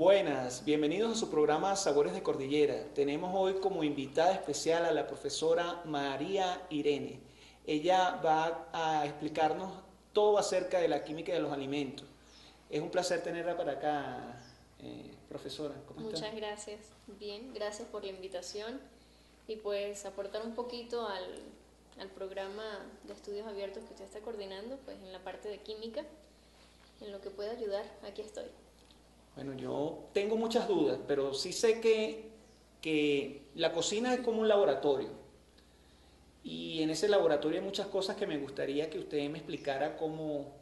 Buenas, bienvenidos a su programa Sabores de Cordillera. Tenemos hoy como invitada especial a la profesora María Irene. Ella va a explicarnos todo acerca de la química de los alimentos. Es un placer tenerla para acá, profesora. ¿Cómo está? Muchas gracias. Bien, gracias por la invitación y pues aportar un poquito al programa de estudios abiertos que usted está coordinando, pues en la parte de química, en lo que pueda ayudar, aquí estoy. Bueno, yo tengo muchas dudas, pero sí sé que la cocina es como un laboratorio. Y en ese laboratorio hay muchas cosas que me gustaría que usted me explicara cómo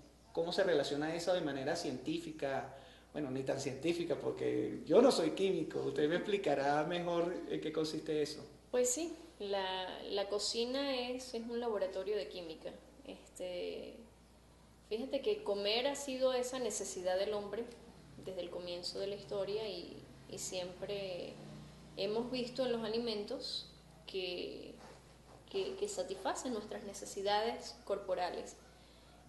se relaciona eso de manera científica. Bueno, ni tan científica, porque yo no soy químico. Usted me explicará mejor en qué consiste eso. Pues sí, la cocina es un laboratorio de química. Fíjate que comer ha sido esa necesidad del hombre desde el comienzo de la historia y siempre hemos visto en los alimentos que, que satisfacen nuestras necesidades corporales.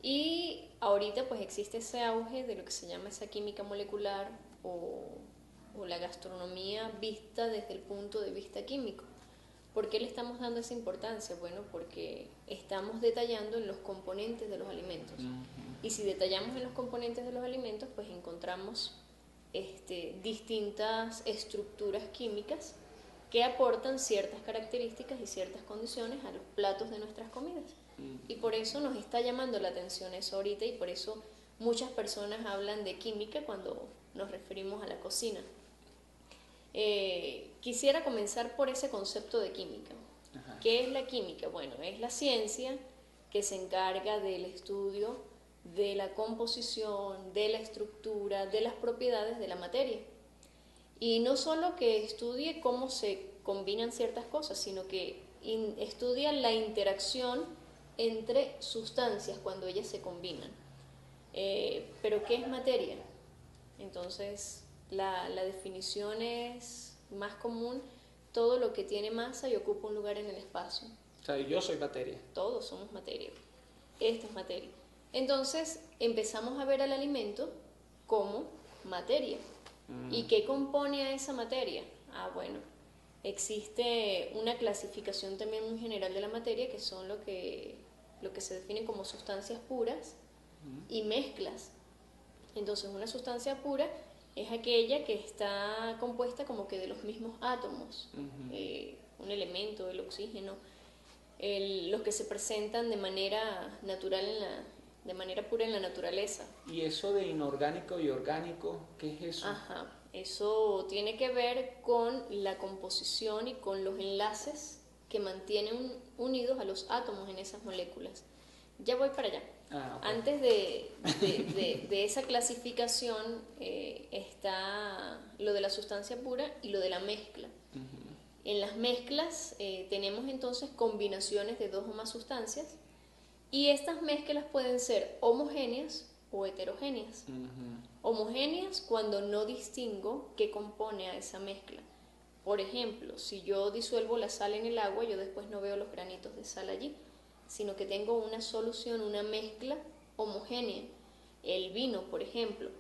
Y ahorita pues existe ese auge de lo que se llama esa química molecular o la gastronomía vista desde el punto de vista químico. ¿Por qué le estamos dando esa importancia? Bueno, porque estamos detallando en los componentes de los alimentos. Y si detallamos en los componentes de los alimentos, pues encontramos distintas estructuras químicas que aportan ciertas características y ciertas condiciones a los platos de nuestras comidas. Y por eso nos está llamando la atención eso ahorita y por eso muchas personas hablan de química cuando nos referimos a la cocina. Quisiera comenzar por ese concepto de química. Ajá. ¿Qué es la química? Bueno, es la ciencia que se encarga del estudio de la composición, de la estructura, de las propiedades de la materia. Y no solo que estudie cómo se combinan ciertas cosas, sino que estudia la interacción entre sustancias cuando ellas se combinan. Pero ¿qué es materia? Entonces, la definición es más común: todo lo que tiene masa y ocupa un lugar en el espacio. O sea, yo soy materia. Todos somos materia. Esta es materia. Entonces, empezamos a ver al alimento como materia. ¿Y qué compone a esa materia? Bueno, existe una clasificación también muy general de la materia, que son lo que se define como sustancias puras y mezclas. Entonces, una sustancia pura es aquella que está compuesta como que de los mismos átomos, un elemento, el oxígeno, los que se presentan de manera natural de manera pura en la naturaleza. ¿Y eso de inorgánico y orgánico, qué es eso? Ajá, eso tiene que ver con la composición y con los enlaces que mantienen unidos a los átomos en esas moléculas. Ya voy para allá. Okay. Antes de esa clasificación está lo de la sustancia pura y lo de la mezcla. En las mezclas tenemos entonces combinaciones de dos o más sustancias y estas mezclas pueden ser homogéneas o heterogéneas. Homogéneas cuando no distingo qué compone a esa mezcla. Por ejemplo, si yo disuelvo la sal en el agua, yo después no veo los granitos de sal allí, sino que tengo una solución, una mezcla homogénea. El vino, por ejemplo.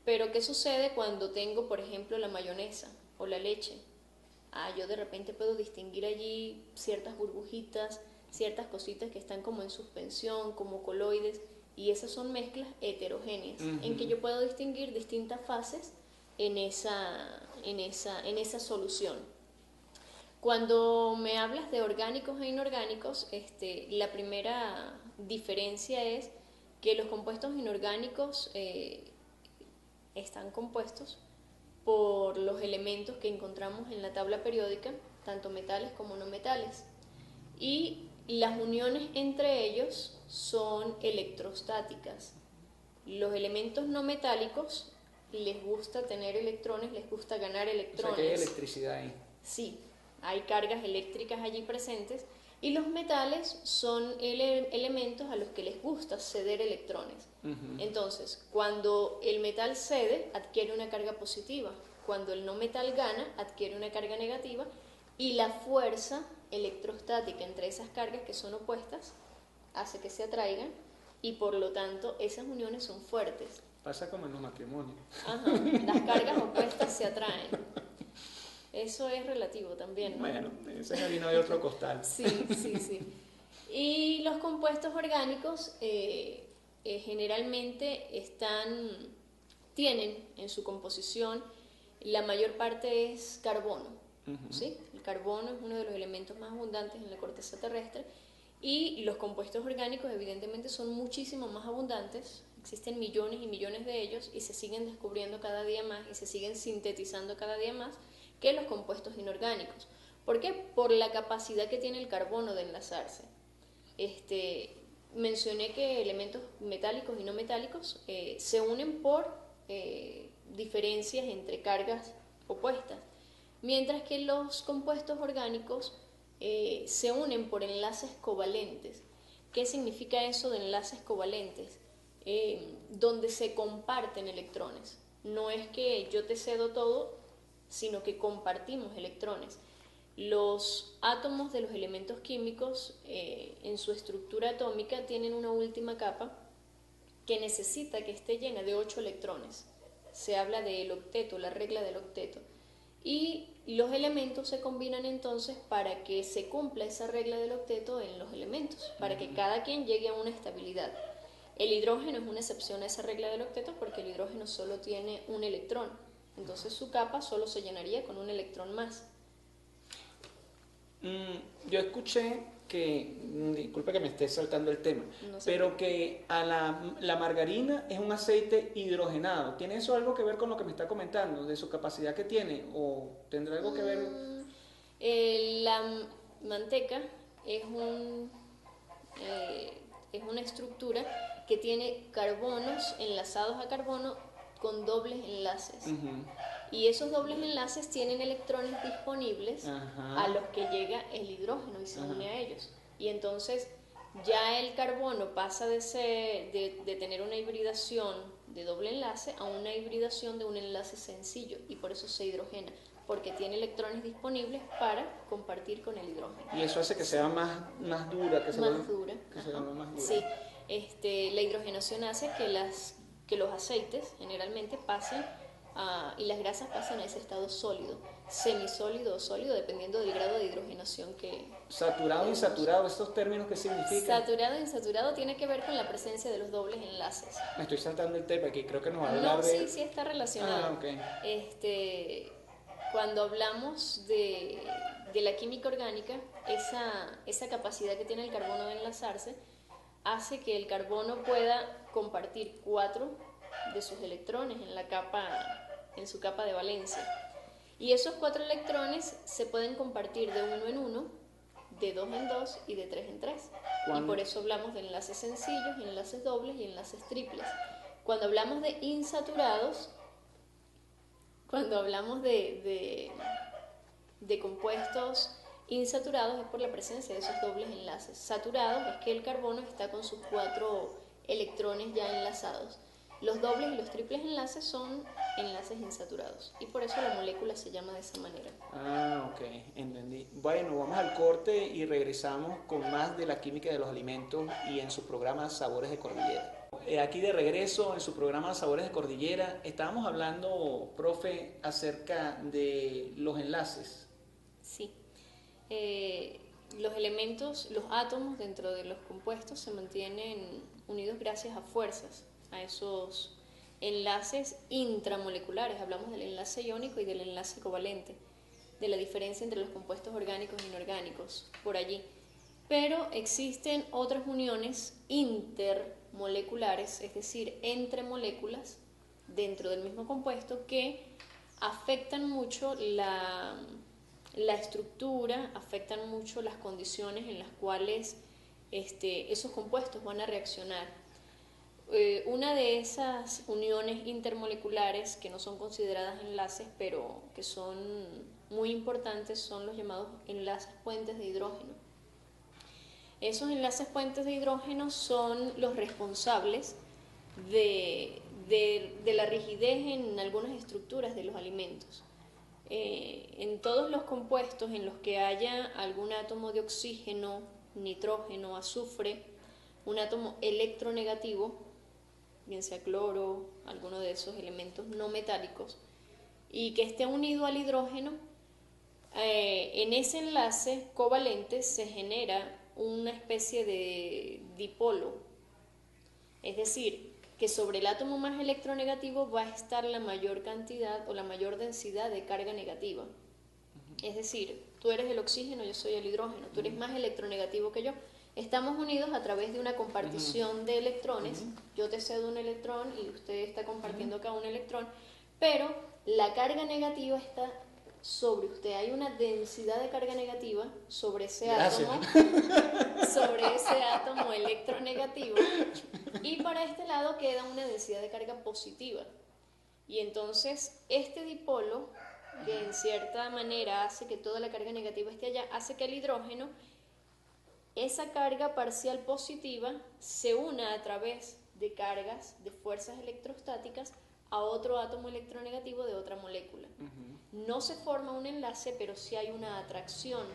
Pero ¿qué sucede cuando tengo, por ejemplo, la mayonesa o la leche? Yo de repente puedo distinguir allí ciertas burbujitas, ciertas cositas que están como en suspensión, como coloides, y esas son mezclas heterogéneas, en que yo puedo distinguir distintas fases en esa solución. Cuando me hablas de orgánicos e inorgánicos, la primera diferencia es que los compuestos inorgánicos están compuestos por los elementos que encontramos en la tabla periódica, tanto metales como no metales. Y las uniones entre ellos son electrostáticas. Los elementos no metálicos les gusta tener electrones, les gusta ganar electrones. O sea que hay electricidad ahí. Sí, hay cargas eléctricas allí presentes y los metales son elementos a los que les gusta ceder electrones. Entonces, cuando el metal cede, adquiere una carga positiva. Cuando el no metal gana, adquiere una carga negativa y la fuerza electrostática entre esas cargas que son opuestas hace que se atraigan y por lo tanto esas uniones son fuertes. Pasa como en los matrimonios. Ajá, las cargas opuestas se atraen. Eso es relativo también, ¿no? Bueno, ese es harina de otro costal. Sí, sí, sí. Y los compuestos orgánicos generalmente tienen en su composición, la mayor parte es carbono, ¿sí? El carbono es uno de los elementos más abundantes en la corteza terrestre, y los compuestos orgánicos evidentemente son muchísimo más abundantes, existen millones y millones de ellos y se siguen descubriendo cada día más y se siguen sintetizando cada día más que los compuestos inorgánicos. ¿Por qué? Por la capacidad que tiene el carbono de enlazarse. Mencioné que elementos metálicos y no metálicos se unen por diferencias entre cargas opuestas, mientras que los compuestos orgánicos se unen por enlaces covalentes. ¿Qué significa eso de enlaces covalentes? Donde se comparten electrones. No es que yo te cedo todo, sino que compartimos electrones. Los átomos de los elementos químicos en su estructura atómica tienen una última capa que necesita que esté llena de 8 electrones. Se habla del octeto, la regla del octeto. Y los elementos se combinan entonces para que se cumpla esa regla del octeto en los elementos, para que cada quien llegue a una estabilidad. El hidrógeno es una excepción a esa regla del octeto porque el hidrógeno solo tiene un electrón. Entonces su capa solo se llenaría con un electrón más. Yo escuché que, disculpe que me esté saltando el tema, No sé. pero que la margarina es un aceite hidrogenado. ¿Tiene eso algo que ver con lo que me está comentando, de su capacidad que tiene? ¿O tendrá algo que ver? La manteca es una estructura que tiene carbonos enlazados a carbono con dobles enlaces. Y esos dobles enlaces tienen electrones disponibles a los que llega el hidrógeno y se une a ellos. Y entonces ya el carbono pasa de tener una hibridación de doble enlace a una hibridación de un enlace sencillo, y por eso se hidrogena, porque tiene electrones disponibles para compartir con el hidrógeno. Y eso hace que sea más dura, que se vuelva más dura. Sí, la hidrogenación hace que los aceites generalmente pasen y las grasas pasan a ese estado sólido, semisólido o sólido, dependiendo del grado de hidrogenación que... Saturado e insaturado, ¿estos términos qué significan? Saturado e insaturado tiene que ver con la presencia de los dobles enlaces. Me estoy saltando el tema aquí, creo que nos va a hablar de... Sí está relacionado. Okay. Cuando hablamos de la química orgánica, esa capacidad que tiene el carbono de enlazarse hace que el carbono pueda compartir 4 de sus electrones en su capa de valencia. Y esos 4 electrones se pueden compartir de 1 en 1, de 2 en 2 y de 3 en 3. Y por eso hablamos de enlaces sencillos, enlaces dobles y enlaces triples. Cuando hablamos de insaturados, cuando hablamos de compuestos insaturados, es por la presencia de esos dobles enlaces. Saturados es que el carbono está con sus 4 electrones ya enlazados. Los dobles y los triples enlaces son enlaces insaturados y por eso la molécula se llama de esa manera. Ok, entendí. Bueno, vamos al corte y regresamos con más de la química de los alimentos y en su programa Sabores de Cordillera. Aquí de regreso en su programa Sabores de Cordillera, estábamos hablando, profe, acerca de los enlaces. Sí. Los elementos, los átomos dentro de los compuestos se mantienen unidos gracias a fuerzas, a esos enlaces intramoleculares. Hablamos del enlace iónico y del enlace covalente, de la diferencia entre los compuestos orgánicos e inorgánicos, por allí. Pero existen otras uniones intermoleculares, es decir, entre moléculas dentro del mismo compuesto, que afectan mucho la estructura, afectan mucho las condiciones en las cuales esos compuestos van a reaccionar. Una de esas uniones intermoleculares que no son consideradas enlaces, pero que son muy importantes, son los llamados enlaces puentes de hidrógeno. Esos enlaces puentes de hidrógeno son los responsables de la rigidez en algunas estructuras de los alimentos. En todos los compuestos en los que haya algún átomo de oxígeno, nitrógeno, azufre, un átomo electronegativo, bien sea cloro, alguno de esos elementos no metálicos, y que esté unido al hidrógeno, en ese enlace covalente se genera una especie de dipolo, es decir, que sobre el átomo más electronegativo va a estar la mayor cantidad o la mayor densidad de carga negativa. Es decir, tú eres el oxígeno, yo soy el hidrógeno, tú eres más electronegativo que yo. Estamos unidos a través de una compartición de electrones. Yo te cedo un electrón y usted está compartiendo acá un electrón, pero la carga negativa está sobre usted. Hay una densidad de carga negativa sobre ese átomo, sobre ese átomo electronegativo, y para este lado queda una densidad de carga positiva. Y entonces este dipolo, que en cierta manera hace que toda la carga negativa esté allá, hace que el hidrógeno, esa carga parcial positiva, se una a través de cargas, de fuerzas electrostáticas, a otro átomo electronegativo de otra molécula. No se forma un enlace, pero sí hay una atracción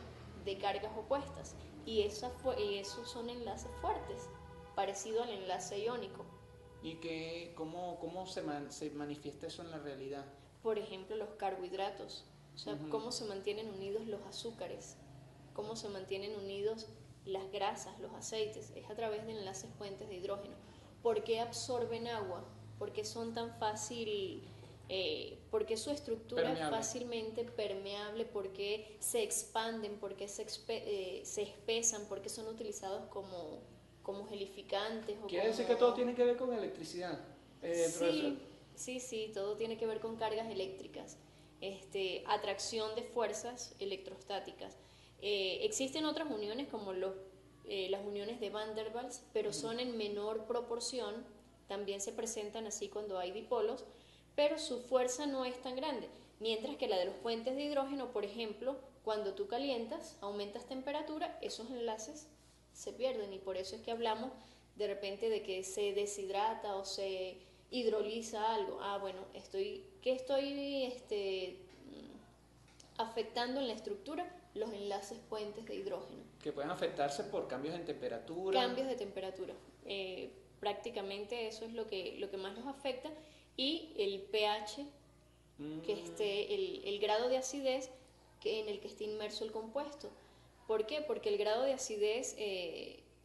de cargas opuestas, y esos son enlaces fuertes, parecido al enlace iónico. ¿Y cómo se manifiesta eso en la realidad? Por ejemplo, los carbohidratos, o sea, cómo se mantienen unidos los azúcares, cómo se mantienen unidos las grasas, los aceites, es a través de enlaces puentes de hidrógeno. ¿Por qué absorben agua? ¿Por qué son tan fácil, por qué su estructura es fácilmente permeable? ¿Por qué se expanden? ¿Por qué se espesan? ¿Por qué son utilizados como gelificantes? Quiere decir que todo tiene que ver con electricidad. Sí, todo tiene que ver con cargas eléctricas, atracción de fuerzas electrostáticas. Existen otras uniones como las uniones de Van der Waals, pero son en menor proporción. También se presentan así cuando hay dipolos, pero su fuerza no es tan grande. Mientras que la de los puentes de hidrógeno, por ejemplo, cuando tú calientas, aumentas temperatura, esos enlaces se pierden, y por eso es que hablamos de repente de que se deshidrata o se hidroliza algo. Bueno, estoy afectando en la estructura los enlaces puentes de hidrógeno. Que pueden afectarse por cambios en temperatura. Cambios de temperatura. Prácticamente eso es lo que más los afecta, y el pH, que el grado de acidez en el que esté inmerso el compuesto. ¿Por qué? Porque el grado de acidez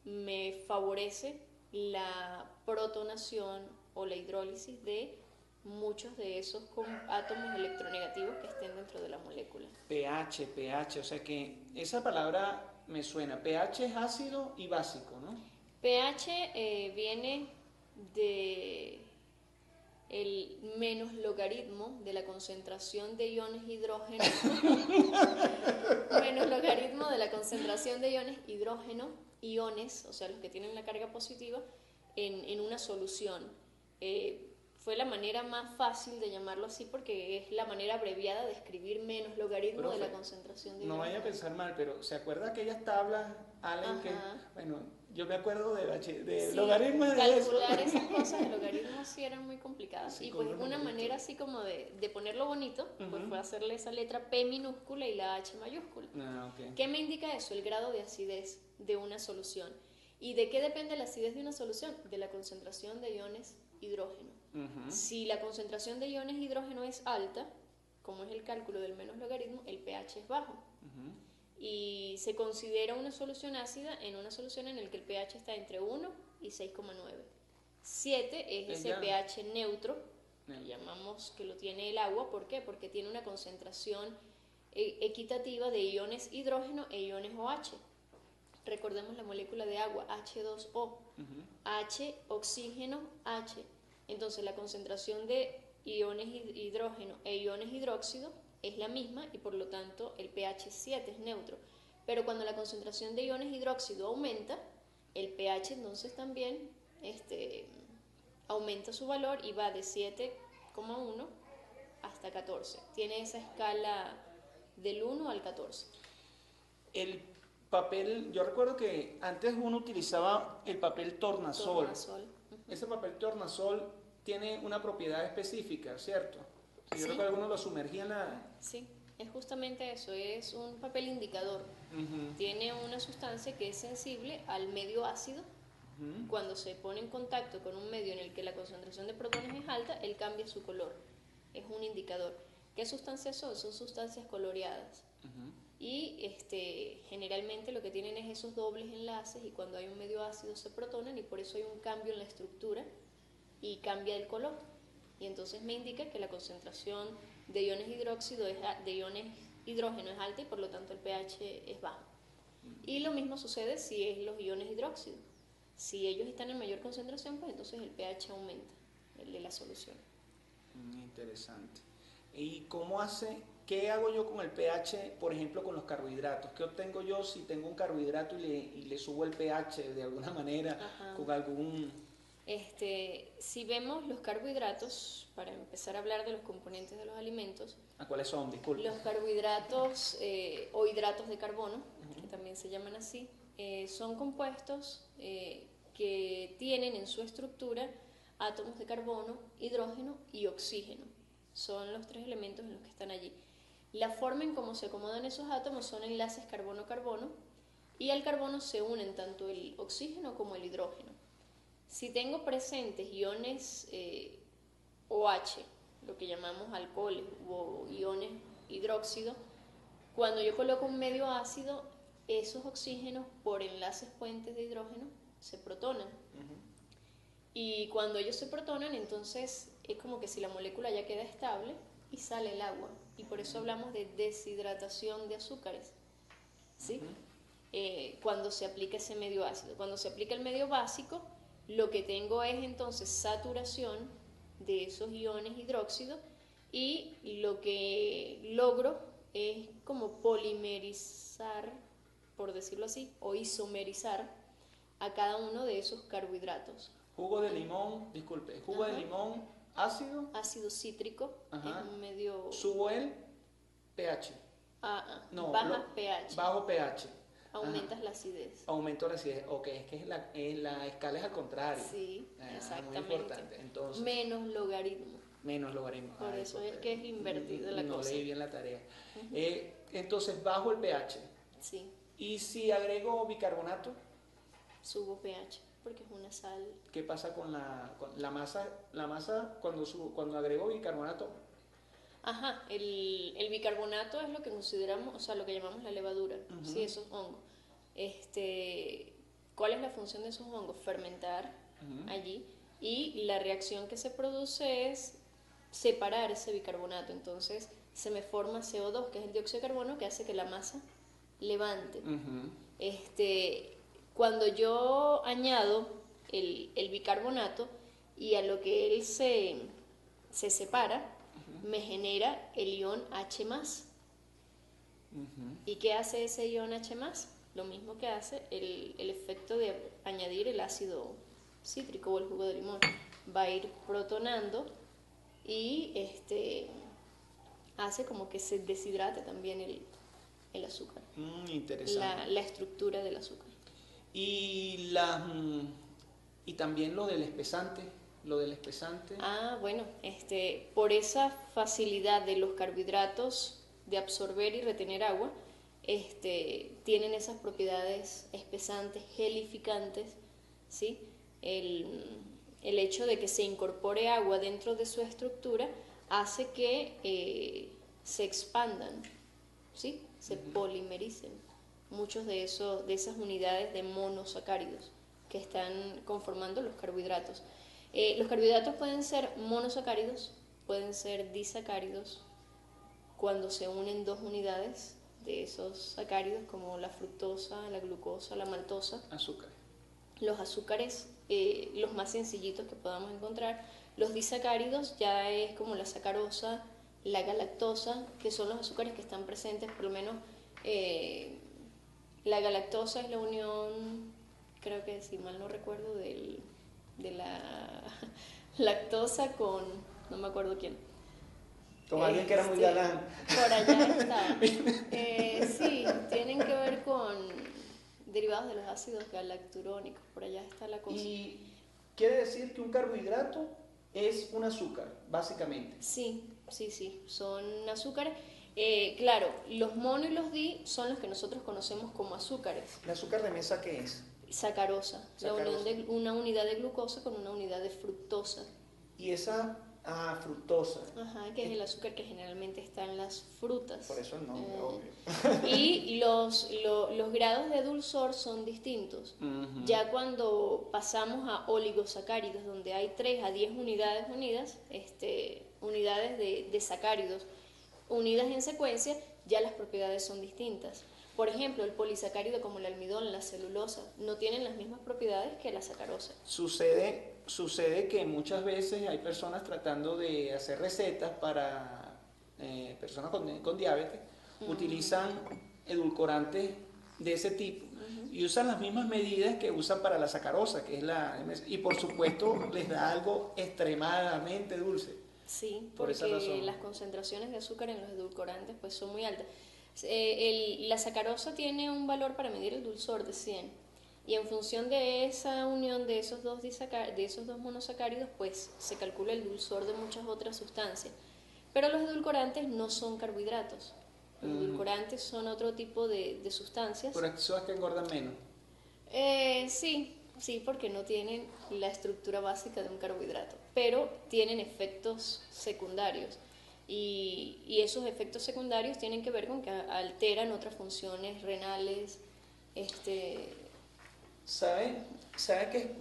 me favorece la protonación o la hidrólisis de muchos de esos átomos electronegativos que estén dentro de la molécula. pH, o sea que esa palabra me suena. pH es ácido y básico, ¿no? pH viene de el menos logaritmo de la concentración de iones hidrógeno menos logaritmo de la concentración de iones hidrógeno, iones, o sea, los que tienen la carga positiva, en una solución. Fue la manera más fácil de llamarlo así, porque es la manera abreviada de escribir menos logaritmo, profe, de la concentración de hidrógeno. No vaya a pensar mal, pero ¿se acuerda aquellas tablas, Allen, que, bueno, yo me acuerdo de sí, logaritmos de eso? Calcular esas cosas de logaritmos sí eran muy complicadas, sí, y pues una manera así como de ponerlo bonito, pues fue hacerle esa letra P minúscula y la H mayúscula. Okay. ¿Qué me indica eso? El grado de acidez de una solución. ¿Y de qué depende la acidez de una solución? De la concentración de iones hidrógeno. Si la concentración de iones hidrógeno es alta, como es el cálculo del menos logaritmo, el pH es bajo. Y se considera una solución ácida en una solución en la que el pH está entre 1 y 6,9. 7 es ese pH neutro, que llamamos que lo tiene el agua. ¿Por qué? Porque tiene una concentración equitativa de iones hidrógeno e iones OH. Recordemos la molécula de agua, H2O. H, oxígeno, H. Entonces la concentración de iones hidrógeno e iones hidróxido es la misma, y por lo tanto el pH 7 es neutro. Pero cuando la concentración de iones hidróxido aumenta, el pH entonces también aumenta su valor y va de 7,1 hasta 14. Tiene esa escala del 1 al 14. El papel, yo recuerdo que antes uno utilizaba el papel tornasol. Ese papel tornasol tiene una propiedad específica, ¿cierto? Yo recuerdo que uno lo sumergía en la... Sí, es justamente eso, es un papel indicador. Tiene una sustancia que es sensible al medio ácido. Cuando se pone en contacto con un medio en el que la concentración de protones es alta, él cambia su color. Es un indicador. ¿Qué sustancias son? Son sustancias coloreadas. Y generalmente lo que tienen es esos dobles enlaces y cuando hay un medio ácido se protonan y por eso hay un cambio en la estructura y cambia el color. Y entonces me indica que la concentración de iones de iones hidrógeno es alta y por lo tanto el pH es bajo. Y lo mismo sucede si es los iones hidróxido. Si ellos están en mayor concentración, pues entonces el pH aumenta, el de la solución. Interesante. ¿Y qué hago yo con el pH, por ejemplo, con los carbohidratos? ¿Qué obtengo yo si tengo un carbohidrato y le subo el pH de alguna manera? Ajá. Con algún... Si vemos los carbohidratos, para empezar a hablar de los componentes de los alimentos. ¿A cuáles son? Disculpe. Los carbohidratos o hidratos de carbono, que también se llaman así, son compuestos que tienen en su estructura átomos de carbono, hidrógeno y oxígeno. Son los 3 elementos en los que están allí. La forma en cómo se acomodan esos átomos son enlaces carbono-carbono y al carbono se unen tanto el oxígeno como el hidrógeno. Si tengo presentes iones OH, lo que llamamos alcoholes o iones hidróxido, cuando yo coloco un medio ácido, esos oxígenos por enlaces puentes de hidrógeno se protonan. Y cuando ellos se protonan, entonces es como que si la molécula ya queda estable y sale el agua. Y por eso hablamos de deshidratación de azúcares, ¿sí? Cuando se aplica ese medio ácido. Cuando se aplica el medio básico, lo que tengo es entonces saturación de esos iones hidróxido y lo que logro es como polimerizar, por decirlo así, o isomerizar a cada uno de esos carbohidratos. Jugo de limón, disculpe, jugo de limón ácido. Ácido cítrico. Ajá. Es un medio... Subo el pH. No, bajas pH. Bajo pH. Aumentas la acidez. Aumento la acidez. Ok, es que la escala es al contrario. Sí, exactamente. Muy importante. Entonces, menos logaritmo. Menos logaritmo. Por eso es que es invertido la cosa. No leí bien la tarea. Entonces, bajo el pH. Sí. ¿Y si agrego bicarbonato? Subo pH, porque es una sal. ¿Qué pasa con la masa? La masa, cuando agrego bicarbonato. Ajá, el bicarbonato es lo que consideramos, o sea, lo que llamamos la levadura, sí, esos hongos. ¿Cuál es la función de esos hongos? Fermentar allí, y la reacción que se produce es separar ese bicarbonato, entonces se me forma CO2, que es el dióxido de carbono, que hace que la masa levante. Cuando yo añado el bicarbonato y a lo que él se separa, me genera el ion H+. ¿Y qué hace ese ion H+? Lo mismo que hace el efecto de añadir el ácido cítrico o el jugo de limón. Va a ir protonando y hace como que se deshidrate también el azúcar. Interesante. La estructura del azúcar. Y también lo del espesante. Bueno, por esa facilidad de los carbohidratos de absorber y retener agua, tienen esas propiedades espesantes, gelificantes, ¿sí? El hecho de que se incorpore agua dentro de su estructura hace que se expandan, ¿sí? Se polimericen muchos de esas unidades de monosacáridos que están conformando los carbohidratos. Los carbohidratos pueden ser monosacáridos, pueden ser disacáridos cuando se unen 2 unidades de esos sacáridos como la fructosa, la glucosa, la maltosa. Azúcar. Los azúcares, los más sencillitos que podamos encontrar. Los disacáridos ya es como la sacarosa, la galactosa, que son los azúcares que están presentes, por lo menos la galactosa es la unión, creo que si mal no recuerdo, de la lactosa con, no me acuerdo quién. Con alguien que era muy galán. Por allá estaba. Sí, tienen que ver con derivados de los ácidos galacturónicos, por allá está la cosa. Y quiere decir que un carbohidrato es un azúcar, básicamente. Sí, son azúcares. Claro, los mono y los di son los que nosotros conocemos como azúcares. ¿El azúcar de mesa qué es? Sacarosa, la unión de una unidad de glucosa con una unidad de fructosa. Y esa Ah, fructosa. Ajá, que es el azúcar que generalmente está en las frutas. Por eso el nombre, obvio. Y los grados de dulzor son distintos. Ujú. Ya cuando pasamos a oligosacáridos, donde hay 3 a 10 unidades unidas, unidades de sacáridos unidas en secuencia, ya las propiedades son distintas. Por ejemplo, el polisacárido como el almidón, la celulosa, no tienen las mismas propiedades que la sacarosa. Sucede que muchas veces hay personas tratando de hacer recetas para personas con diabetes, utilizan edulcorantes de ese tipo y usan las mismas medidas que usan para la sacarosa, que es y por supuesto les da algo extremadamente dulce. Sí, por esa porque razón. las concentraciones de azúcar en los edulcorantes pues son muy altas. La sacarosa tiene un valor para medir el dulzor de 100 y en función de esa unión de esos dos monosacáridos pues se calcula el dulzor de muchas otras sustancias. Pero los edulcorantes no son carbohidratos. Los edulcorantes son otro tipo de sustancias. Por eso es que engordan menos. Sí, porque no tienen la estructura básica de un carbohidrato, pero tienen efectos secundarios. Y esos efectos secundarios tienen que ver con que alteran otras funciones renales. ¿Sabe que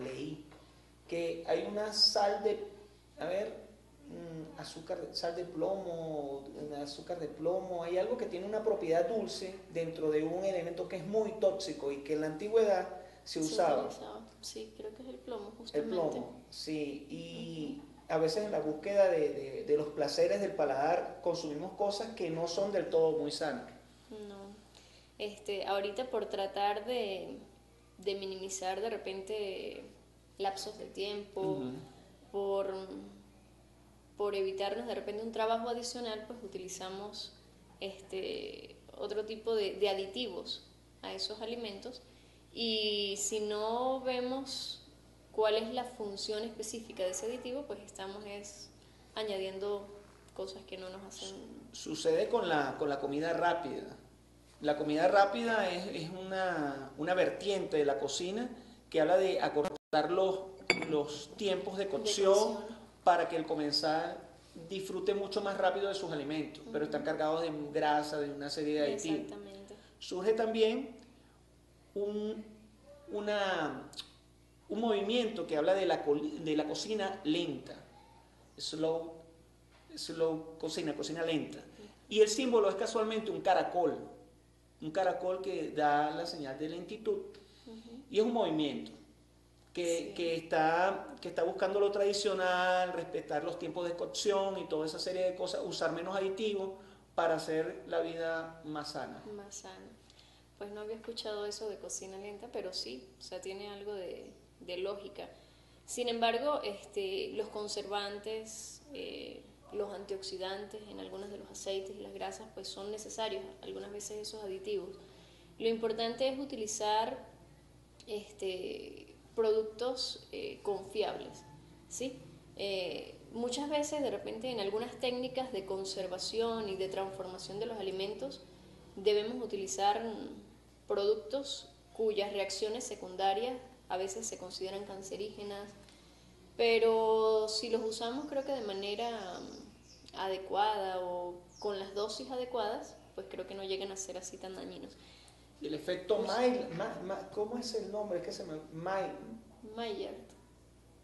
leí que hay una sal de, sal de plomo, un azúcar de plomo, hay algo que tiene una propiedad dulce dentro de un elemento que es muy tóxico y que en la antigüedad se usaba. Sí, creo que es el plomo, El justamente. plomo, sí, y a veces en la búsqueda de los placeres del paladar consumimos cosas que no son del todo muy sanas. No. Ahorita por tratar de minimizar de repente lapsos de tiempo, por, por evitarnos de repente un trabajo adicional, pues utilizamos otro tipo de aditivos a esos alimentos y si no vemos cuál es la función específica de ese aditivo, pues estamos añadiendo cosas que no nos hacen. Sucede con la comida rápida. La comida rápida es una vertiente de la cocina que habla de acortar los tiempos de cocción para que el comensal disfrute mucho más rápido de sus alimentos, pero están cargados de grasa, de una serie de aditivos. Exactamente. Surge también un movimiento que habla de la cocina lenta, slow cocina lenta. Y el símbolo es casualmente un caracol que da la señal de lentitud. Y es un movimiento que está buscando lo tradicional, respetar los tiempos de cocción y toda esa serie de cosas, usar menos aditivos para hacer la vida más sana. Más sana. Pues no había escuchado eso de cocina lenta, pero sí, o sea, tiene algo de lógica. Sin embargo, los conservantes, los antioxidantes en algunos de los aceites y las grasas, pues son necesarios, algunas veces esos aditivos. Lo importante es utilizar productos confiables, ¿sí? Muchas veces, de repente, en algunas técnicas de conservación y de transformación de los alimentos, debemos utilizar productos cuyas reacciones secundarias a veces se consideran cancerígenas, pero si los usamos creo que de manera adecuada o con las dosis adecuadas, pues creo que no llegan a ser así tan dañinos. Y el efecto Maillard, ¿cómo es el nombre? Es que se me... Maillard,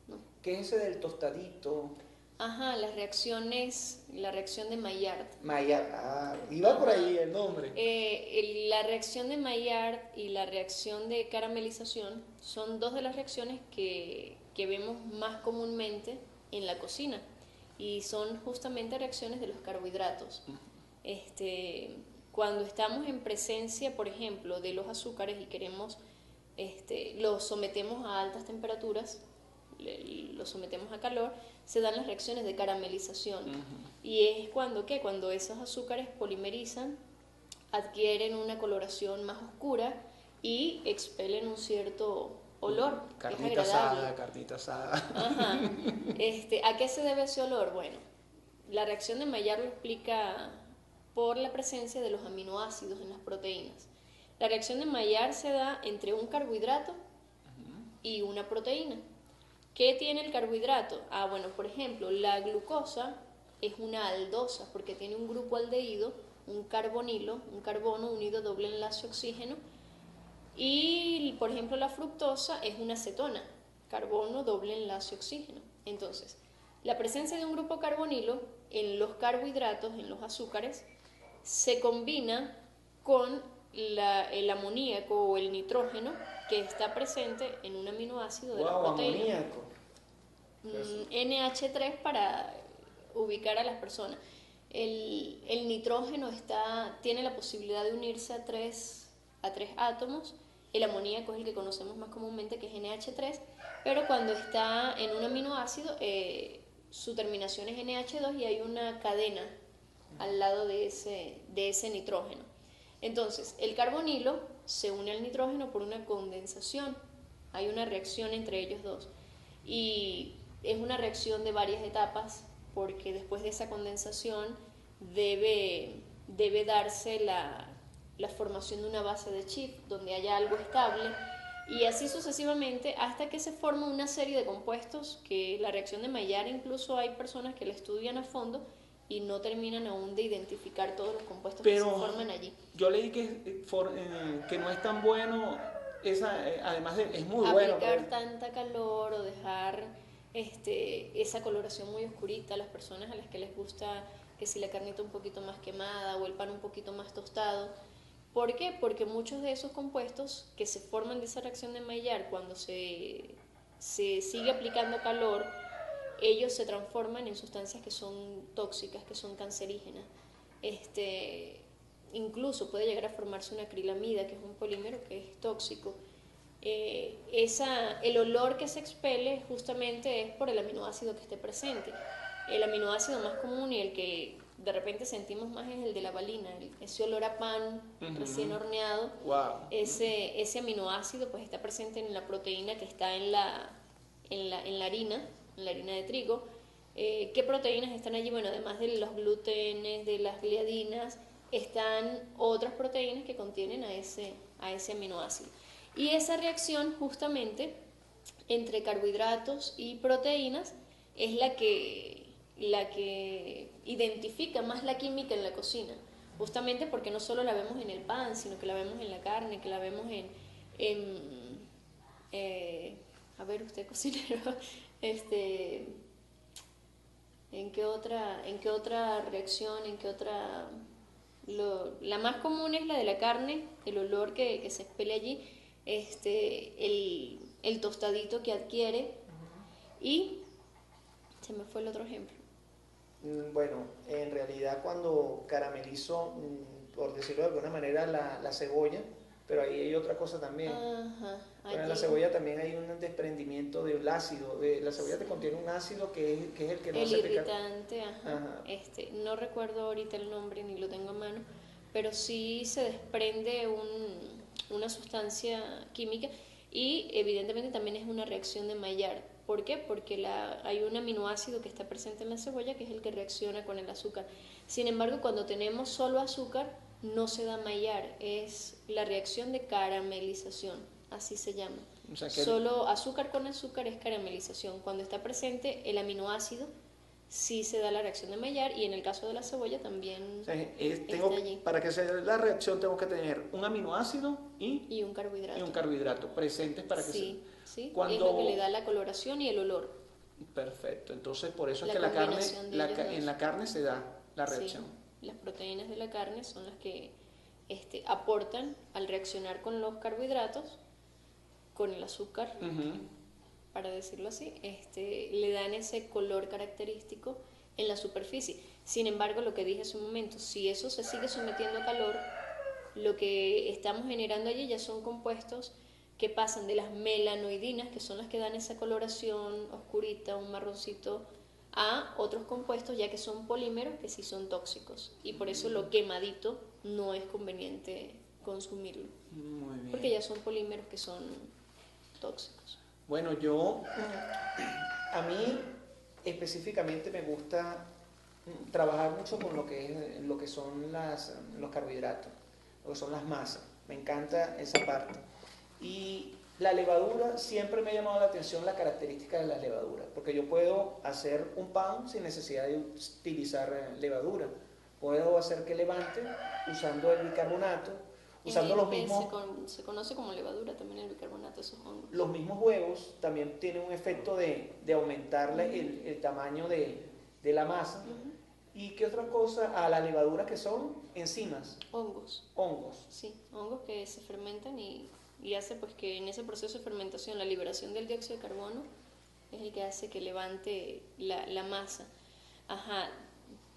¿no? ¿Qué es ese del tostadito? Ajá, la reacción de Maillard. Maillard, iba por ahí el nombre. La reacción de Maillard y la reacción de caramelización son dos de las reacciones que vemos más comúnmente en la cocina y son justamente reacciones de los carbohidratos. Cuando estamos en presencia, por ejemplo, de los azúcares y queremos, los sometemos a altas temperaturas, los sometemos a calor, se dan las reacciones de caramelización. Y es cuando esos azúcares polimerizan, adquieren una coloración más oscura y expelen un cierto olor. Carnita asada. Ajá. ¿A qué se debe ese olor? Bueno, la reacción de Maillard lo explica por la presencia de los aminoácidos en las proteínas. La reacción de Maillard se da entre un carbohidrato y una proteína. ¿Qué tiene el carbohidrato? Bueno, por ejemplo, la glucosa es una aldosa porque tiene un grupo aldehído, un carbonilo, un carbono unido doble enlace oxígeno. Y, por ejemplo, la fructosa es una cetona, carbono doble enlace oxígeno. Entonces, la presencia de un grupo carbonilo en los carbohidratos, en los azúcares, se combina con el amoníaco o el nitrógeno que está presente en un aminoácido de la proteína. Amoníaco. NH3 para ubicar a las personas. El nitrógeno tiene la posibilidad de unirse a tres átomos. El amoníaco es el que conocemos más comúnmente, que es NH3, pero cuando está en un aminoácido, su terminación es NH2 y hay una cadena al lado de ese nitrógeno. Entonces, el carbonilo se une al nitrógeno por una condensación. Hay una reacción entre ellos dos. Y es una reacción de varias etapas, porque después de esa condensación debe darse la formación de una base de Schiff, donde haya algo estable, y así sucesivamente hasta que se forma una serie de compuestos que la reacción de Maillard, incluso hay personas que la estudian a fondo y no terminan aún de identificar todos los compuestos que se forman allí. Yo leí que no es tan bueno, además es muy bueno aplicar tanta calor o dejar esa coloración muy oscurita a las personas a las que les gusta que si la carnita un poquito más quemada o el pan un poquito más tostado. ¿Por qué? Porque muchos de esos compuestos que se forman de esa reacción de Maillard, cuando se sigue aplicando calor, ellos se transforman en sustancias que son tóxicas, que son cancerígenas. Incluso puede llegar a formarse una acrilamida, que es un polímero que es tóxico. El olor que se expele justamente es por el aminoácido que esté presente. El aminoácido más común y el que de repente sentimos más es el de la valina, ese olor a pan recién horneado. Wow. Ese aminoácido pues está presente en la proteína que está en la harina de trigo. ¿Qué proteínas están allí? Bueno, además de los glútenes, de las gliadinas, están otras proteínas que contienen a ese aminoácido. Y esa reacción justamente entre carbohidratos y proteínas es la que identifica más la química en la cocina, justamente porque no solo la vemos en el pan, sino que la vemos en la carne, que la vemos a ver, usted cocinero, ¿en qué otra reacción, la más común es la de la carne, el olor que se expele allí, el tostadito que adquiere, y se me fue el otro ejemplo. Bueno, en realidad cuando caramelizo, por decirlo de alguna manera, la cebolla, pero ahí hay otra cosa también. Ajá, bueno, en la cebolla también hay un desprendimiento del ácido. La cebolla te contiene un ácido que es el que no hace picar. El irritante, ajá. No recuerdo ahorita el nombre ni lo tengo a mano, pero sí se desprende una sustancia química y evidentemente también es una reacción de Maillard. ¿Por qué? Porque hay un aminoácido que está presente en la cebolla que es el que reacciona con el azúcar. Sin embargo, cuando tenemos solo azúcar, no se da Maillard, es la reacción de caramelización, así se llama. O sea que solo azúcar con azúcar es caramelización. Cuando está presente el aminoácido, sí se da la reacción de Maillard, y en el caso de la cebolla también está allí. Para que se dé la reacción tengo que tener un aminoácido y un carbohidrato. Y un carbohidrato presentes para que sí, es lo que le da la coloración y el olor. Perfecto, entonces por eso es que en la carne se da la reacción. Sí, las proteínas de la carne son las que aportan al reaccionar con los carbohidratos, con el azúcar, para decirlo así, le dan ese color característico en la superficie. Sin embargo, lo que dije hace un momento, si eso se sigue sometiendo a calor, lo que estamos generando allí ya son compuestos que pasan de las melanoidinas, que son las que dan esa coloración oscurita, un marroncito, a otros compuestos ya que son polímeros que sí son tóxicos. Y por eso lo quemadito no es conveniente consumirlo. Muy bien. Porque ya son polímeros que son tóxicos. Bueno, a mí específicamente me gusta trabajar mucho con lo que son los carbohidratos, lo que son las masas. Me encanta esa parte. Y La levadura, siempre me ha llamado la atención la característica de las levaduras, porque yo puedo hacer un pan sin necesidad de utilizar levadura. Puedo hacer que levante usando el bicarbonato, usando los mismos... Se conoce como levadura también el bicarbonato, esos hongos. Los mismos huevos también tienen un efecto de aumentar el tamaño de la masa. ¿Y qué otra cosa? A la levadura que son enzimas. Hongos. Hongos. Sí, hongos que se fermentan y hace pues que en ese proceso de fermentación la liberación del dióxido de carbono es el que hace que levante la masa. Ajá.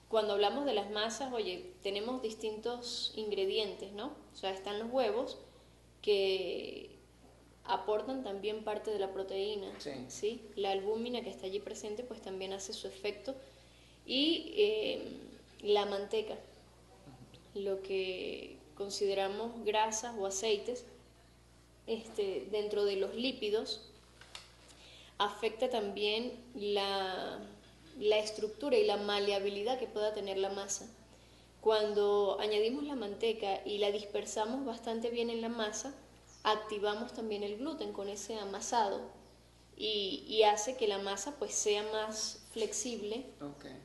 Cuando hablamos de las masas, oye, tenemos distintos ingredientes, ¿no? O sea, están los huevos que aportan también parte de la proteína, ¿sí? La albúmina que está allí presente pues también hace su efecto y la manteca, lo que consideramos grasas o aceites, dentro de los lípidos afecta también la estructura y la maleabilidad que pueda tener la masa. Cuando añadimos la manteca y la dispersamos bastante bien en la masa, activamos también el gluten con ese amasado y hace que la masa pues sea más flexible,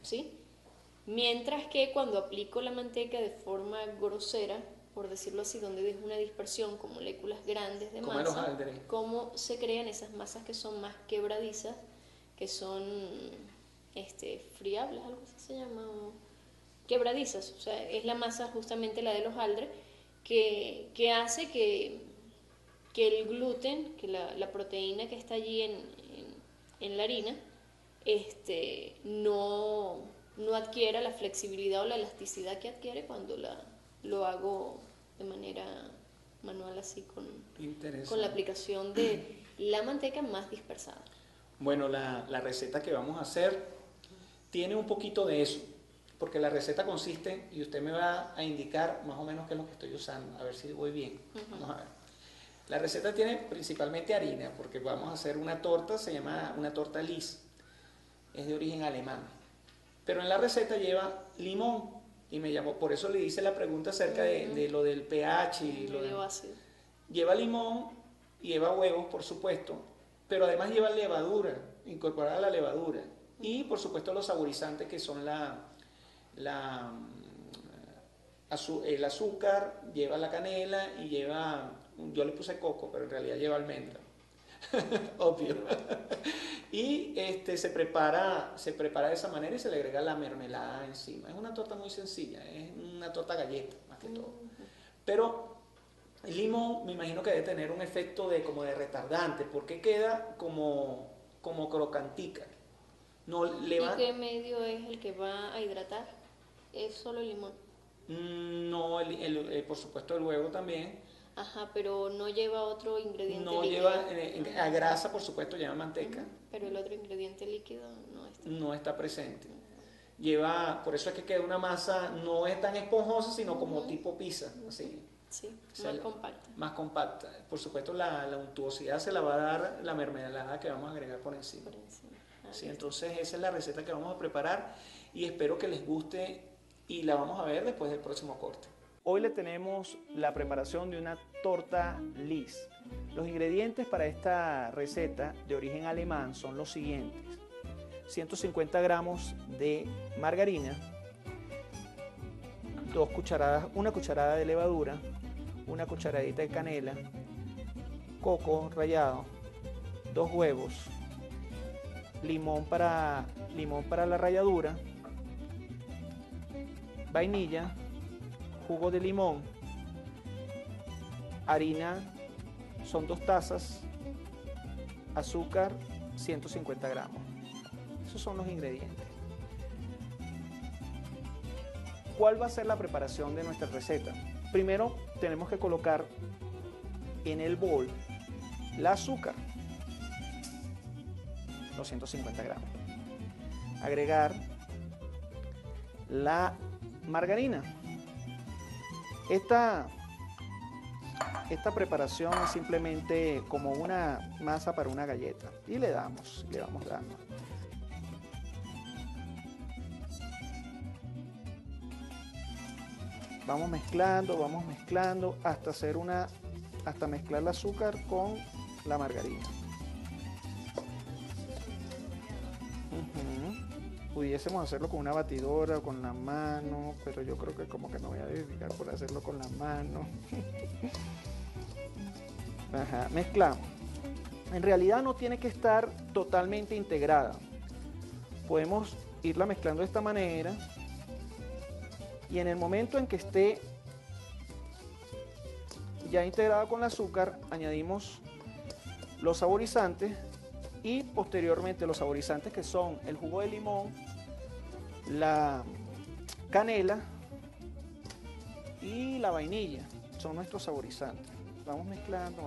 ¿sí? Mientras que cuando aplico la manteca de forma grosera, por decirlo así, donde dejo una dispersión con moléculas grandes de masa, cómo se crean esas masas que son más quebradizas, que son friables, algo así se llama, o quebradizas, o sea, es la masa justamente la del hojaldre que hace que el gluten, que la proteína que está allí en la harina, no adquiera la flexibilidad o la elasticidad que adquiere cuando lo hago de manera manual, así con la aplicación de la manteca más dispersada. Bueno, la receta que vamos a hacer tiene un poquito de eso, porque la receta consiste, y usted me va a indicar más o menos qué es lo que estoy usando, a ver si voy bien. Vamos a ver. La receta tiene principalmente harina, porque vamos a hacer una torta, se llama una torta Lis, es de origen alemán. Pero en la receta lleva limón, y me llamó, por eso le hice la pregunta acerca de lo del pH y lo de... Lleva limón, lleva huevos, por supuesto, pero además lleva levadura, incorporada la levadura, y por supuesto los saborizantes que son el azúcar, lleva la canela y lleva, yo le puse coco, pero en realidad lleva almendra, obvio. Y se prepara de esa manera y se le agrega la mermelada encima. Es una torta muy sencilla, es una torta galleta más que todo. Pero el limón me imagino que debe tener un efecto como de retardante, porque queda como crocantica. ¿Y qué medio es el que va a hidratar? ¿Es solo el limón? No, por supuesto el huevo también. Ajá, pero no lleva otro ingrediente no líquido. Lleva, a grasa por supuesto lleva manteca. Pero el otro ingrediente líquido no está presente. Lleva, por eso es que queda una masa, no es tan esponjosa, sino como tipo pizza, así. Sí, más compacta. Más compacta. Por supuesto la untuosidad se la va a dar la mermelada que vamos a agregar por encima. Sí, entonces esa es la receta que vamos a preparar y espero que les guste y la vamos a ver después del próximo corte. Hoy le tenemos la preparación de una torta Lis. Los ingredientes para esta receta de origen alemán son los siguientes: 150 gramos de margarina, una cucharada de levadura, una cucharadita de canela, coco rallado, 2 huevos, limón para la ralladura, vainilla, jugo de limón, harina son 2 tazas, azúcar 150 gramos. Esos son los ingredientes. ¿Cuál va a ser la preparación de nuestra receta? Primero tenemos que colocar en el bol el azúcar, los 150 gramos. Agregar la margarina. Esta preparación es simplemente como una masa para una galleta y le vamos dando. Vamos mezclando hasta mezclar el azúcar con la margarina. Pudiésemos hacerlo con una batidora o con la mano, pero yo creo que como que no voy a dedicar por hacerlo con la mano. Ajá, mezclamos. En realidad no tiene que estar totalmente integrada. Podemos irla mezclando de esta manera y en el momento en que esté ya integrada con el azúcar, añadimos los saborizantes y posteriormente los saborizantes que son el jugo de limón, la canela y la vainilla, son nuestros saborizantes. Vamos mezclando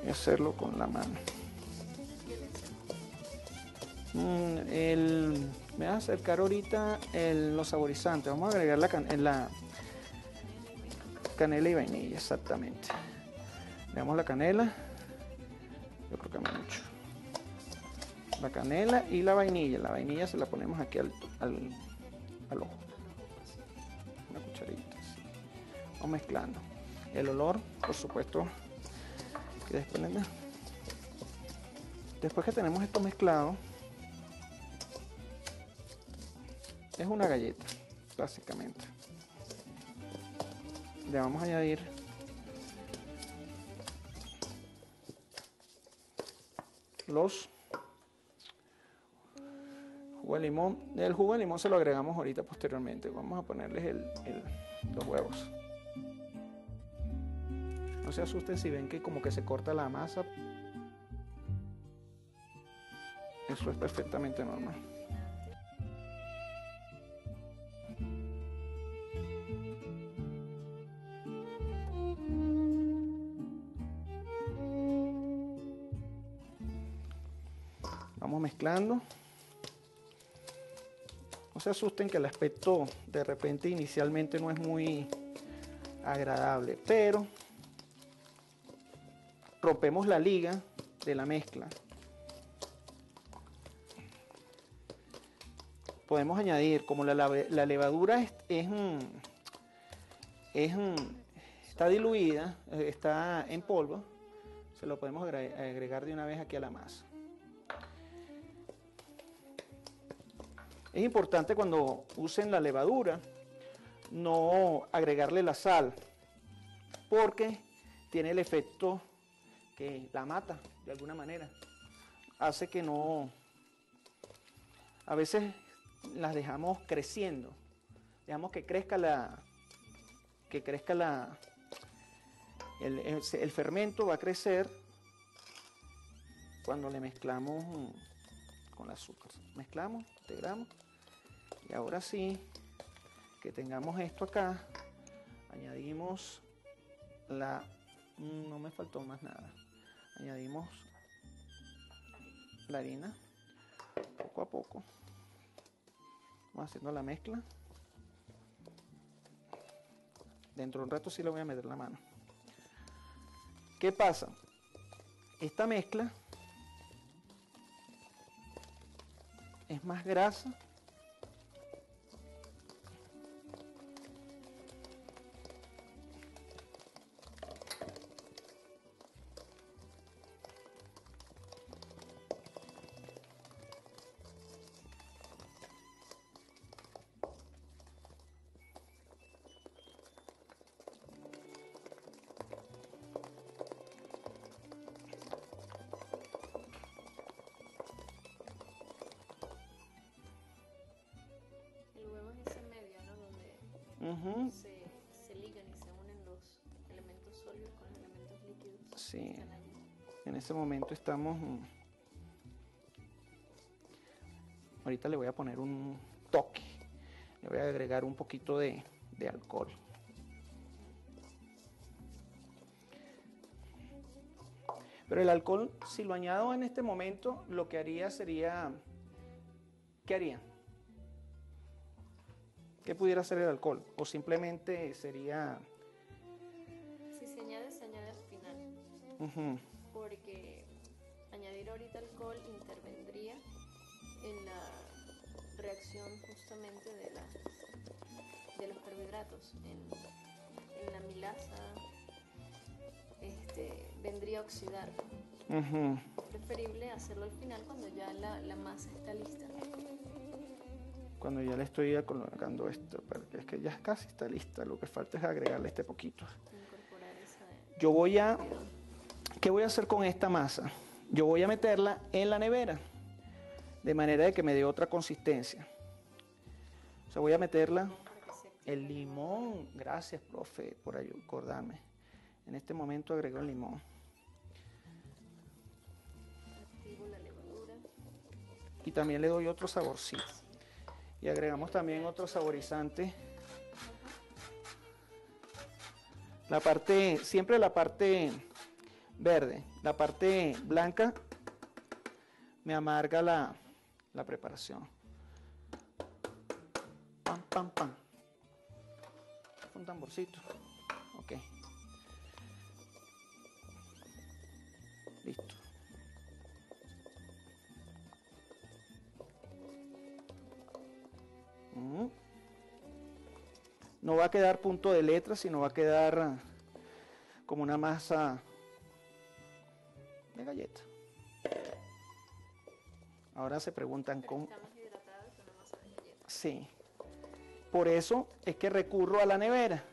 y hacerlo con la mano. Me voy a acercar ahorita los saborizantes. Vamos a agregar la canela y vainilla, exactamente. Le damos la canela, yo creo que mucho. La canela y la vainilla se la ponemos aquí al ojo. Una cucharita. Así. Vamos mezclando. El olor, por supuesto, que después que tenemos esto mezclado, es una galleta, básicamente. Le vamos a añadir los jugo de limón. El jugo de limón se lo agregamos ahorita posteriormente. Vamos a ponerles los huevos. No se asusten si ven que como que se corta la masa. Eso es perfectamente normal. Vamos mezclando. No se asusten que el aspecto de repente inicialmente no es muy agradable, pero rompemos la liga de la mezcla. Podemos añadir, como la levadura está diluida, está en polvo, se lo podemos agregar de una vez aquí a la masa. Es importante cuando usen la levadura no agregarle la sal, porque tiene el efecto que la mata de alguna manera. Hace que no... A veces las dejamos creciendo, dejamos que crezca el fermento va a crecer cuando le mezclamos con el azúcar. Mezclamos, integramos y ahora sí que tengamos esto acá, añadimos no me faltó más nada, añadimos la harina poco a poco. Vamos haciendo la mezcla. Dentro de un rato sí le voy a meter la mano. ¿Qué pasa? Esta mezcla es más grasa se ligan y se unen los elementos sólidos con los elementos líquidos. Sí, en ese momento estamos... Ahorita le voy a poner un toque, le voy a agregar un poquito de alcohol. Pero el alcohol, si lo añado en este momento, lo que haría sería... ¿Qué haría? ¿Qué pudiera ser el alcohol? O simplemente sería... Si se añade al final. Porque añadir ahorita alcohol intervendría en la reacción justamente de los carbohidratos, en la milasa vendría a oxidar. Ujú. Es preferible hacerlo al final cuando ya la masa está lista. Cuando ya le estoy colocando esto, porque es que ya casi está lista, lo que falta es agregarle este poquito. Incorporar esa. Yo voy a, ¿qué voy a hacer con esta masa? Yo voy a meterla en la nevera, de manera de que me dé otra consistencia. O sea, voy a meterla, el limón, gracias, profe, por acordarme. En este momento agrego el limón. Activo la levadura. Y también le doy otro saborcito. Y agregamos también otro saborizante. Siempre la parte verde, la parte blanca me amarga la preparación. Pam, pam, pam. Un tamborcito. Ok. Listo. No va a quedar punto de letra, sino va a quedar como una masa de galleta. Ahora se preguntan cómo. Está más hidratada que una masa de galleta. Sí. Por eso es que recurro a la nevera,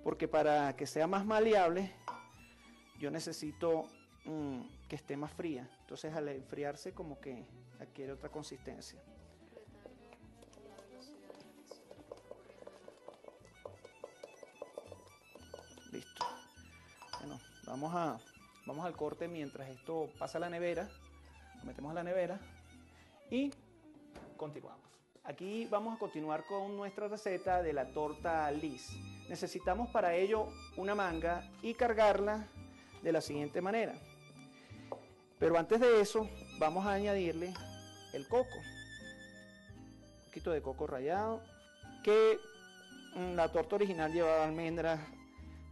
porque para que sea más maleable, yo necesito que esté más fría. Entonces al enfriarse como que adquiere otra consistencia. Listo. Bueno, vamos al corte mientras esto pasa a la nevera. Lo metemos a la nevera y continuamos. Aquí vamos a continuar con nuestra receta de la torta Liz. Necesitamos para ello una manga y cargarla de la siguiente manera. Pero antes de eso vamos a añadirle el coco. Un poquito de coco rallado, que la torta original llevaba almendras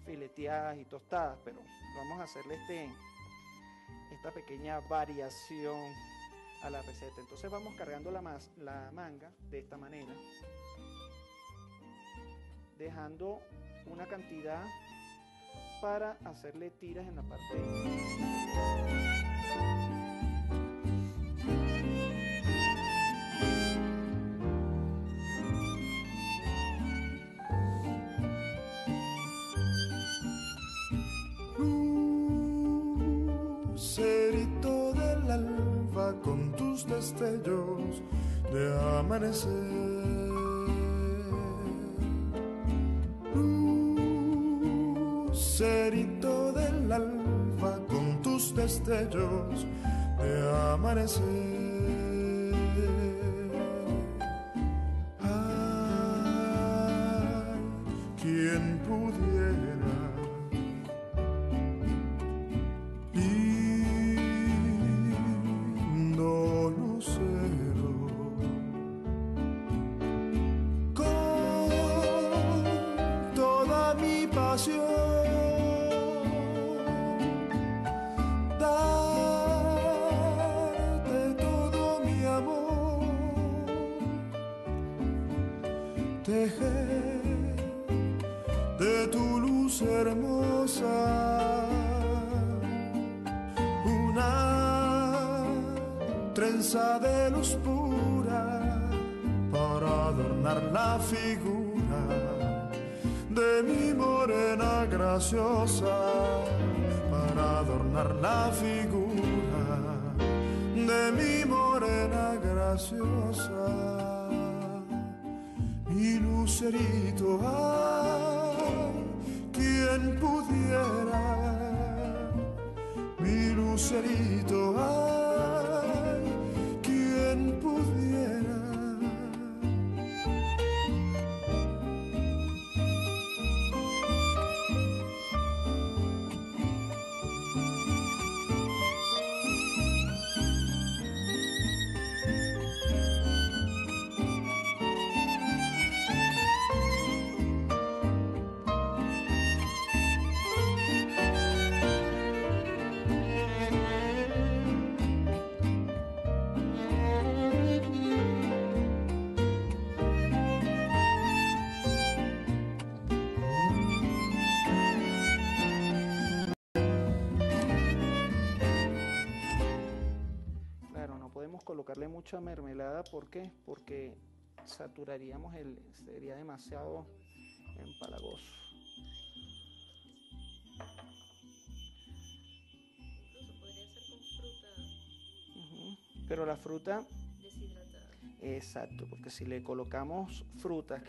fileteadas y tostadas, pero vamos a hacerle esta pequeña variación a la receta. Entonces vamos cargando la manga de esta manera, dejando una cantidad para hacerle tiras en la parte. Lucerito del alba con tus destellos de amanecer. Lucerito del alba con tus destellos de amanecer. Ay, quien pudiera darte todo mi amor, tejer de tu luz hermosa una trenza de luz pura para adornar la figura de mi morena graciosa, para adornar la figura de mi morena graciosa. Mi lucerito, ay, quien pudiera, mi lucerito, ay, quien pudiera. colocarle mucha mermelada. ¿Por qué? Porque saturaríamos sería demasiado empalagoso. Incluso podría ser con fruta Pero la fruta, deshidratada. exacto, porque si le colocamos frutas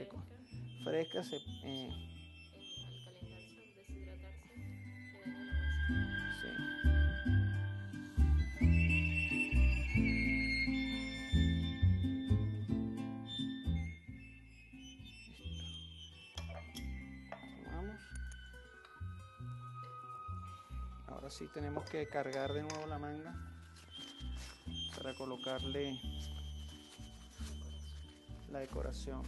frescas, Al calentarse o deshidratarse, se daña la masa. sí. Vamos. Ahora sí tenemos que cargar de nuevo la manga para colocarle la decoración.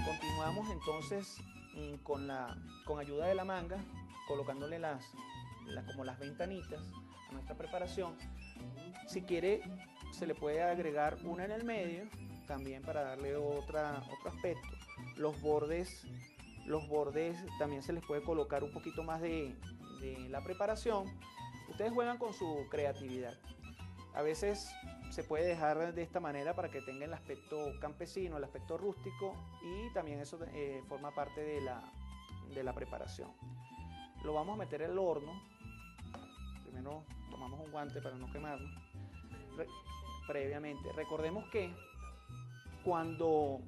Continuamos entonces con ayuda de la manga, colocándole como las ventanitas a nuestra preparación. Si quiere, se le puede agregar una en el medio, también para darle otro aspecto. Los bordes también se les puede colocar un poquito más de la preparación. Ustedes juegan con su creatividad. A veces se puede dejar de esta manera para que tenga el aspecto campesino, el aspecto rústico, y también eso forma parte de la preparación. Lo vamos a meter al horno. Primero tomamos un guante para no quemarnos. Previamente. Recordemos que cuando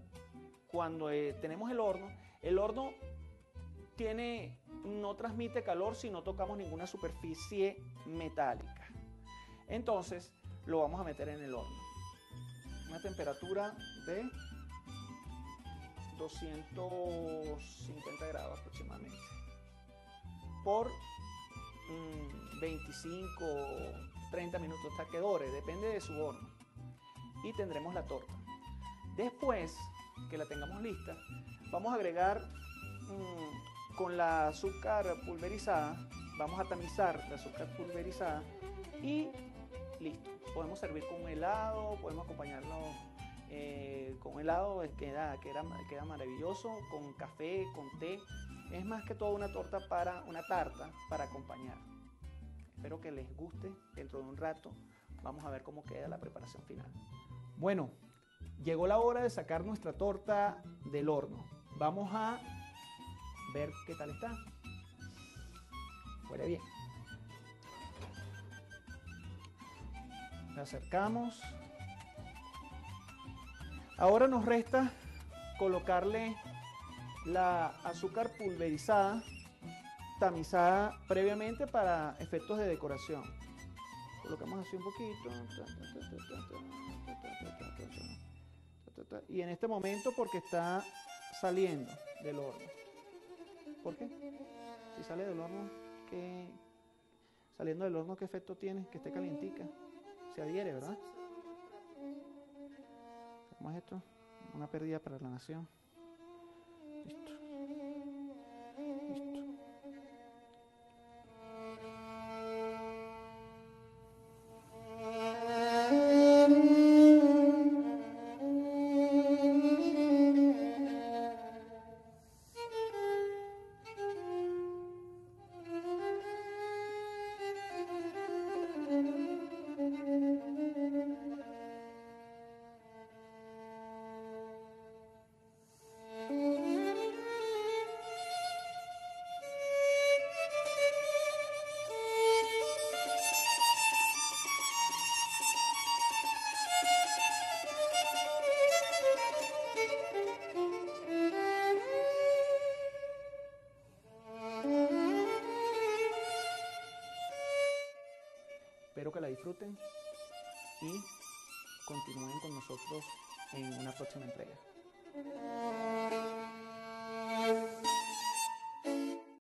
tenemos el horno no transmite calor si no tocamos ninguna superficie metálica. Entonces lo vamos a meter en el horno. Una temperatura de 250 grados aproximadamente. Por 25 30 minutos hasta que dore, depende de su horno. Y tendremos la torta. Después que la tengamos lista, vamos a agregar con la azúcar pulverizada, vamos a tamizar la azúcar pulverizada y listo. Podemos servir con un helado, podemos acompañarlo con helado, queda maravilloso, con café, con té. Es más que todo una tarta para acompañar. Espero que les guste. Dentro de un rato vamos a ver cómo queda la preparación final. Bueno, llegó la hora de sacar nuestra torta del horno. Vamos a ver qué tal está. Huele bien. La acercamos. Ahora nos resta colocarle la azúcar pulverizada, tamizada previamente para efectos de decoración. Colocamos así un poquito. Y en este momento, porque está saliendo del horno. ¿Por qué? Si sale del horno, saliendo del horno, ¿qué efecto tiene? Que esté calientica. Se adhiere, ¿verdad? ¿Cómo es esto? Una pérdida para la nación. Listo. Listo. Espero que la disfruten y continúen con nosotros en una próxima entrega.